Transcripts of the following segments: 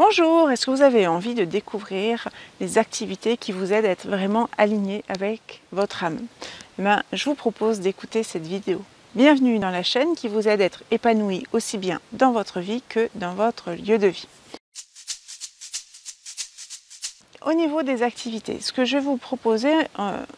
Bonjour, est-ce que vous avez envie de découvrir les activités qui vous aident à être vraiment aligné avec votre âme? Je vous propose d'écouter cette vidéo. Bienvenue dans la chaîne qui vous aide à être épanoui aussi bien dans votre vie que dans votre lieu de vie. Au niveau des activités, ce que je vais vous proposer,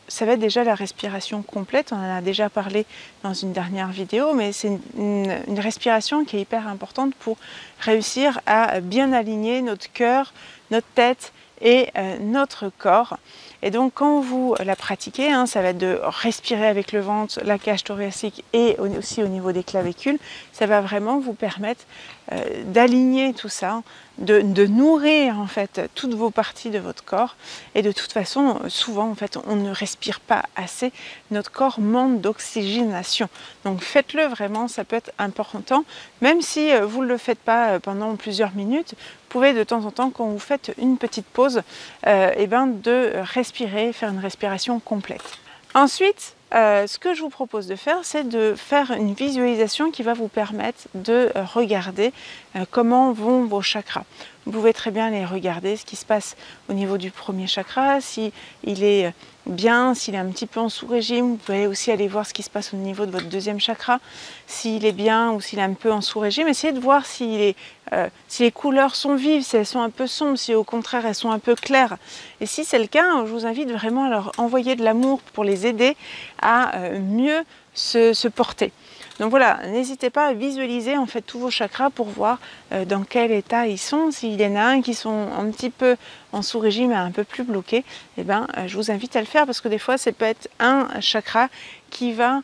ça va être déjà la respiration complète. On en a déjà parlé dans une dernière vidéo, mais c'est une respiration qui est hyper importante pour réussir à bien aligner notre cœur, notre tête et notre corps. Et donc quand vous la pratiquez, ça va être de respirer avec le ventre, la cage thoracique et aussi au niveau des clavicules, ça va vraiment vous permettre d'aligner tout ça, de nourrir en fait toutes vos parties de votre corps. Et de toute façon, souvent en fait, on ne respire pas assez, notre corps manque d'oxygénation. Donc faites-le vraiment, ça peut être important, même si vous ne le faites pas pendant plusieurs minutes. Vous pouvez de temps en temps, quand vous faites une petite pause, de respirer, faire une respiration complète. Ensuite, ce que je vous propose de faire, c'est de faire une visualisation qui va vous permettre de regarder comment vont vos chakras. Vous pouvez très bien les regarder, ce qui se passe au niveau du premier chakra, s'il est bien, s'il est un petit peu en sous-régime. Vous pouvez aussi aller voir ce qui se passe au niveau de votre deuxième chakra, s'il est bien ou s'il est un peu en sous-régime. Essayez de voir si les couleurs sont vives, si elles sont un peu sombres, si au contraire elles sont un peu claires. Et si c'est le cas, je vous invite vraiment à leur envoyer de l'amour pour les aider à mieux se porter. Donc voilà, n'hésitez pas à visualiser en fait tous vos chakras pour voir dans quel état ils sont. S'il y en a un qui sont un petit peu en sous-régime et un peu plus bloqués, je vous invite à le faire parce que des fois, ça peut être un chakra qui va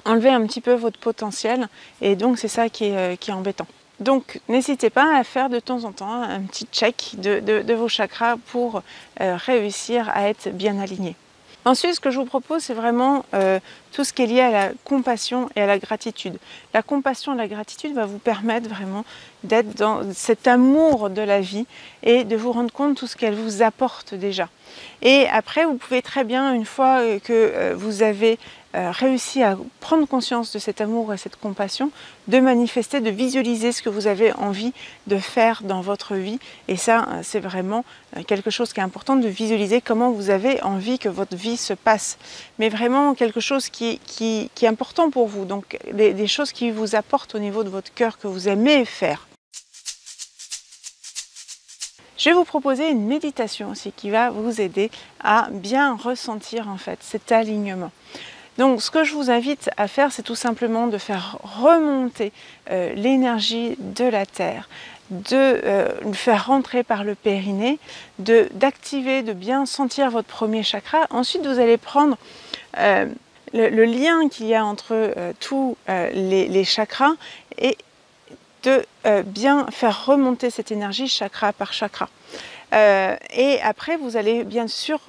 enlever un petit peu votre potentiel et donc c'est ça qui est embêtant. Donc n'hésitez pas à faire de temps en temps un petit check de vos chakras pour réussir à être bien aligné. Ensuite, ce que je vous propose, c'est vraiment tout ce qui est lié à la compassion et à la gratitude. La compassion et la gratitude va vous permettre vraiment d'être dans cet amour de la vie et de vous rendre compte de tout ce qu'elle vous apporte déjà. Et après, vous pouvez très bien, une fois que vous avez réussi à prendre conscience de cet amour et cette compassion, de manifester, de visualiser ce que vous avez envie de faire dans votre vie. Et ça, c'est vraiment quelque chose qui est important, de visualiser comment vous avez envie que votre vie se passe. Mais vraiment quelque chose qui est important pour vous, donc des choses qui vous apportent au niveau de votre cœur, que vous aimez faire. Je vais vous proposer une méditation aussi qui va vous aider à bien ressentir en fait cet alignement. Donc ce que je vous invite à faire, c'est tout simplement de faire remonter l'énergie de la Terre, de le faire rentrer par le périnée, d'activer, de bien sentir votre premier chakra. Ensuite, vous allez prendre le lien qu'il y a entre tous les chakras et de bien faire remonter cette énergie chakra par chakra. Et après, vous allez bien sûr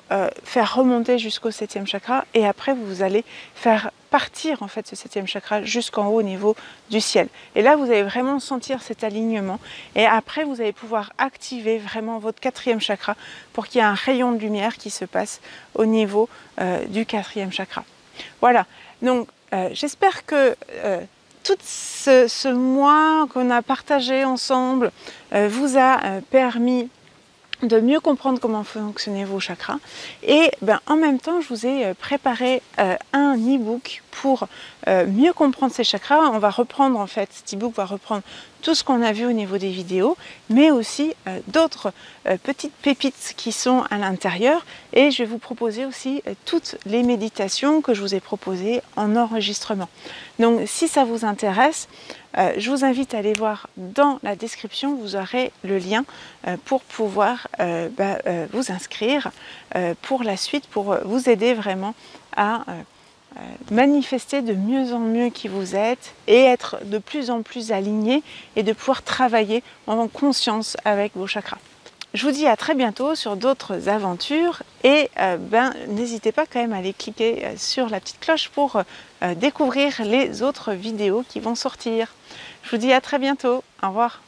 faire remonter jusqu'au 7e chakra et après, vous allez faire partir en fait ce 7e chakra jusqu'en haut au niveau du ciel. Et là, vous allez vraiment sentir cet alignement et après, vous allez pouvoir activer vraiment votre 4e chakra pour qu'il y ait un rayon de lumière qui se passe au niveau du 4e chakra. Voilà, donc j'espère que tout ce mois qu'on a partagé ensemble vous a permis de mieux comprendre comment fonctionnaient vos chakras. Et en même temps, je vous ai préparé un e-book pour mieux comprendre ces chakras. On va reprendre en fait, cet e-book va reprendre tout ce qu'on a vu au niveau des vidéos, mais aussi d'autres petites pépites qui sont à l'intérieur. Et je vais vous proposer aussi toutes les méditations que je vous ai proposées en enregistrement. Donc si ça vous intéresse, je vous invite à aller voir dans la description, vous aurez le lien pour pouvoir vous inscrire pour la suite, pour vous aider vraiment à manifester de mieux en mieux qui vous êtes et être de plus en plus aligné et de pouvoir travailler en conscience avec vos chakras. Je vous dis à très bientôt sur d'autres aventures et n'hésitez pas quand même à aller cliquer sur la petite cloche pour découvrir les autres vidéos qui vont sortir. Je vous dis à très bientôt. Au revoir.